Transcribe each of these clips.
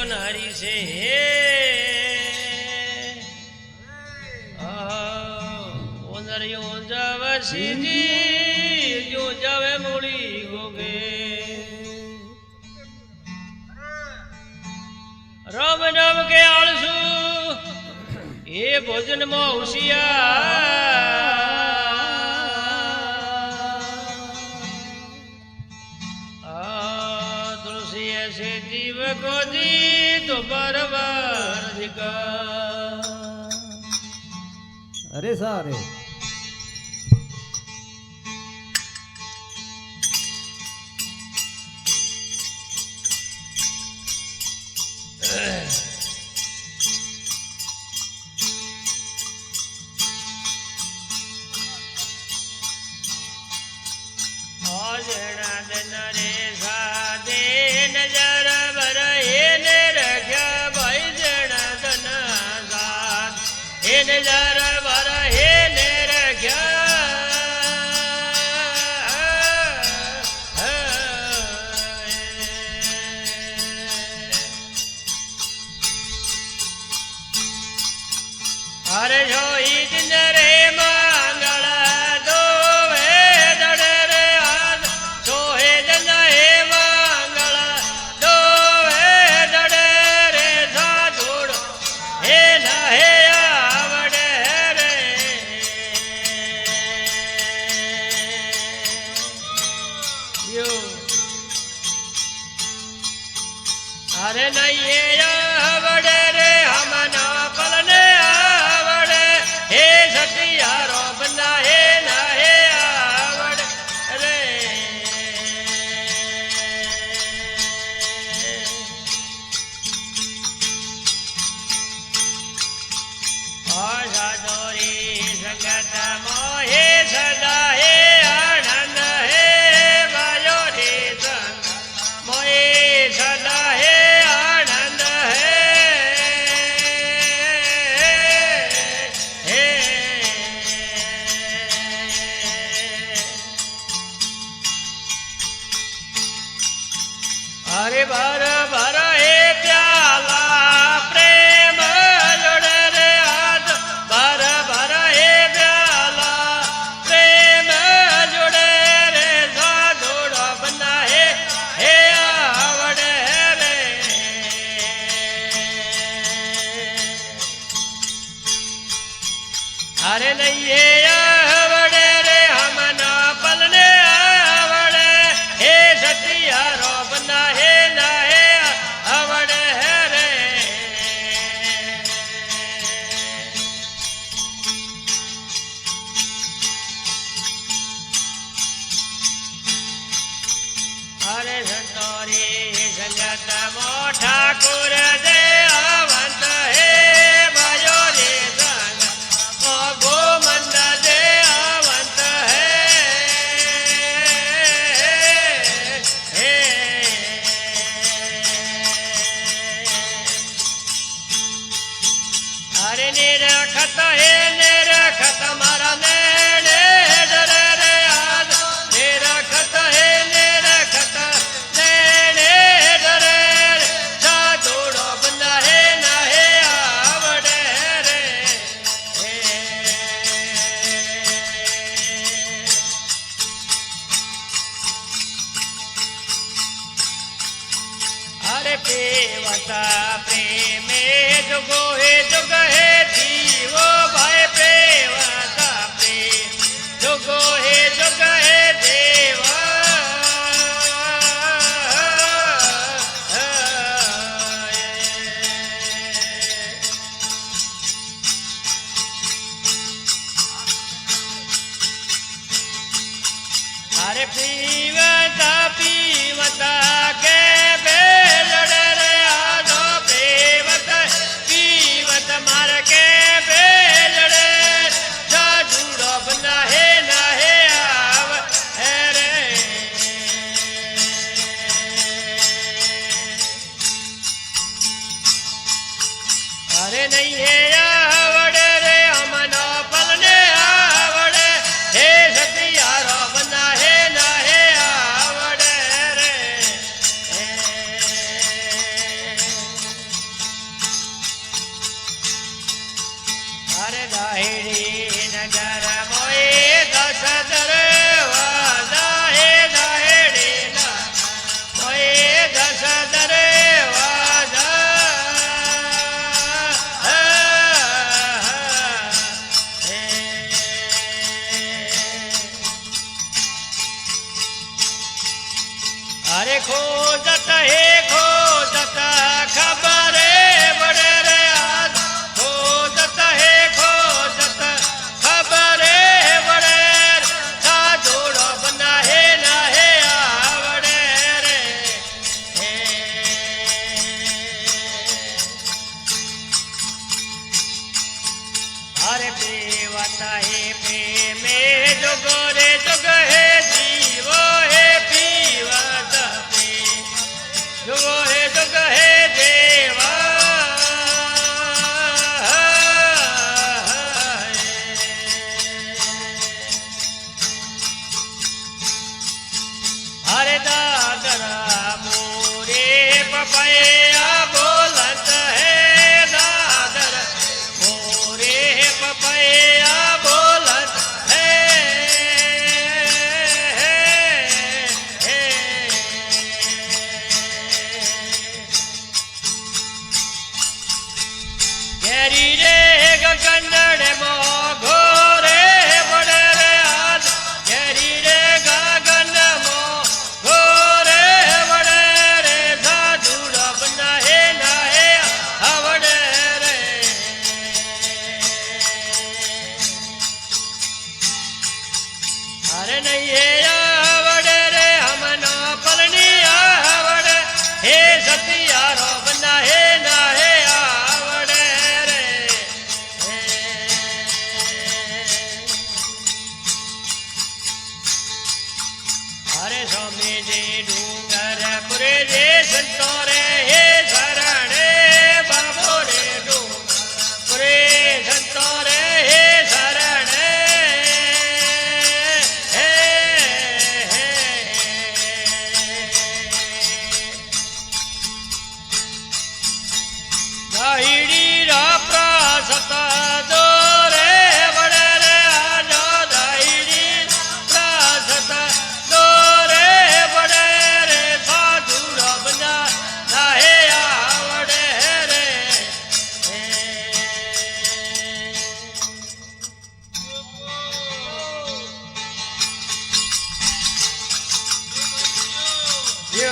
नारी से ओनरियों जावे सीधी जो जावे मूड़ी गोगे राम नाम के आलसू ये भोजन में होशियार तुलसी ऐसे जीव को दी तो बार दिखा अरे सारे अरे जो दिन रे मंगल दो दड़े रे आज सोहे जन हे मंगल दो दड़े रे साधुड़ हे न हे आवड़े रे यो अरे नहीं ये आवड़े रे हम ना पलने हे सतियारो बंदा हे ना हे आवड़ रे आशा दोरी संगत मोहे सदा हे आनंद हे वायो रे संग मोहे सदा हे आनंद हे अरे भर भर हे प्याला प्रेम जोड़े रे आज भर भर हे प्याला प्रेम जोड़े रे साधुड़ बना हे आवड़े रे अरे नहीं हे आवड़े रे हम ना पलने आवड़े हे सतियारो बना हे ना हे आवड़े रे अरे संतोरी संगत मो ठाकुर दे अवंत हे भयो रे संग ओ गोमंद दे अवंत हे अरे निरखत हे निरखत मारा नेड़े डरे रे आज निरखत हे निरखत नेड़े डरे साधुड़ो बंदा हे ना हे आवड़े रे अरे पेवता प्रेमे जुगो हे जुग हे जीवो भाई पेवता प्रेम जुगो हे जुग हे देवा अरे पीवता पीवता के बेलड़े रे आदो पीवत पीवत मार के बेलड़े साधुड़ो बना हे ना हे आव अरे खोजत हे खोजत खबर बड़े रे आज खोजत हे खोजत खबर बड़े था जोड़ो बना है ना है आवड़े रे अरे पेवता है पे में जोगो रे जोग है जीवो है पीवत पे जोगो है जोग है देवा हरे दादरा मोरे पपैया बोलत है दादर मोरे पपैया बोलत गैरी रे गगनड़ मो घोरे बड़े रे आज गैरी रे गगन मो घोरे बड़े रे साधुर बना है ना है हवड़े रे अरे नहीं है आवड़े रे हम ना पलनी आवड़े हे सतियारो बना है ना है आवड़े रे अरे स्वामी जी डूंगर पुरे जे संतो रे हे शरणे बाबो रे डूंगर पुरे संतो रे हे शरणे दाहिड़ी रा प्रासत दोरे बड़े रे आजो दाहिड़ी प्रासत दोरे बड़े रे साधुर बना नाहे आवड़े रे यो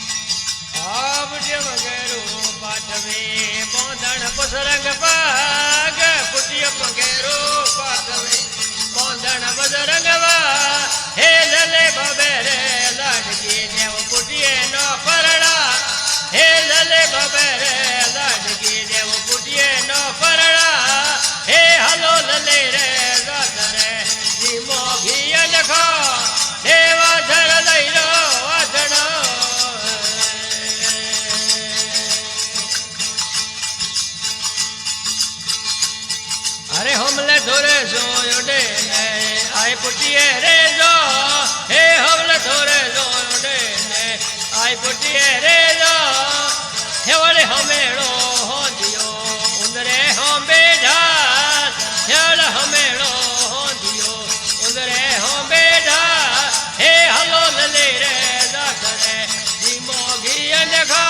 आप जब गेरो पाठवे बोंधन पसरंग पाग पुटिय पगेरो पाठवे बोंधन बजरंग वा हे लले बबेरे लाडकी देव पुटिये नो परड़ा हे लले बबेरे लाडकी देव पुटिये नो परड़ा हे हलो लले रे गादरे जीमो घिया लखो देवा धर दैरो वादना अरे हमले थोरे जोड़े ने आए पुटिये रे जो हे हमले थोरे जोड़े ने आए पुटिये रे जो हे वाले हमेड़ो हो दियो उंदरे हम बेढ़ा हे वाले हमेड़ो हो दियो उंदरे हम बेढ़ा हे हलो लले रे दाखरे जीमो घियन खा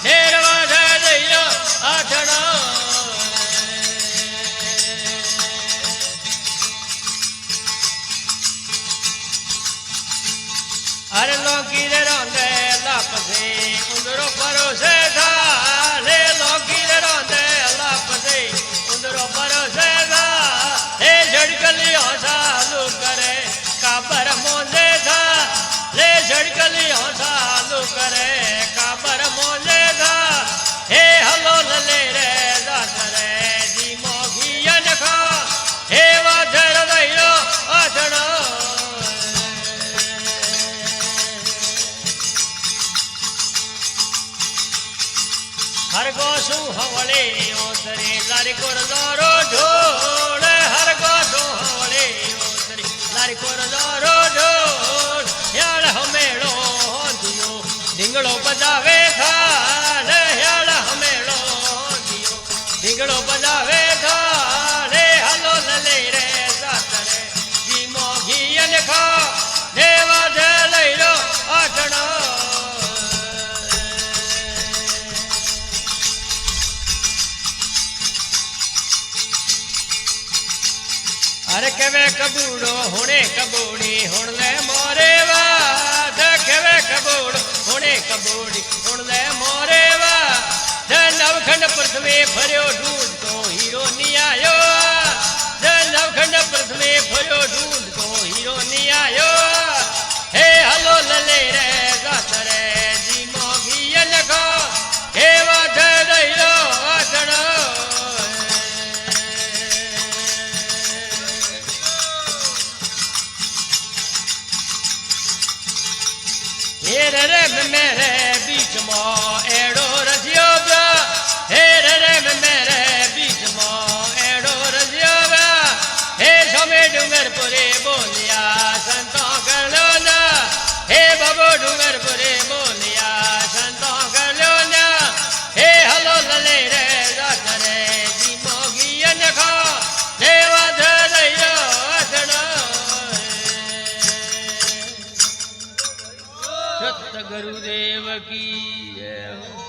नेरवा धैर्य आठड़ा अरे लोकी रे रोंदे लापसे उंदरो परोसे था ले लोकी रे रोंदे लापसे उंदरो परोसे था हे झड़कलियों सालू करे काबर मोंदे था ले झड़कलियों सालू करे काबर मोंदे था हे हलो लले रे दासरे जी मोगियन खा हे वाधर दैरो आठड़ो हर गोसु हवले ओतरे लारी कोर दारो ढोल हर गोसु हवले ओतरे लारी कोर दारो ढोल यार हमेड़ो दियो ढिंगड़ो बजावे थाल यार हमेड़ो दियो ढिंगड़ो बजावे थाल हलो लले रे सातरे जी मोगियन खा देवा धले रो आठड़ो अरे के कबूड़ो हुणे कबूड़ी हुण ले मोरे वा देखे कबूड़ो हुणे कबूड़ी हुण ले मोरे वा नवखंड प्रथमे फर्यो ढूंढ तो हीरो नी आयो नवखंड प्रथमे फर्यो ढूंढ तो हीरो नी आयो हे हलो लले रे गात रे जी मोगी नखो हे वाध दईरो वासणो हे रे मेरे बीच मो एड़ो रजियो बा हे रे मेरे बीच मो एड़ो रजियो बा हे सोमे डूंगर पुरे बोलिया संतों कर लो ना हे बाबो डूंगर पुरे बोलिया संतों कर लो ना हे हलो लले रे रात रे जी मोगी नखो देवा धरयो असणो सत गुरुदेव की जय हो।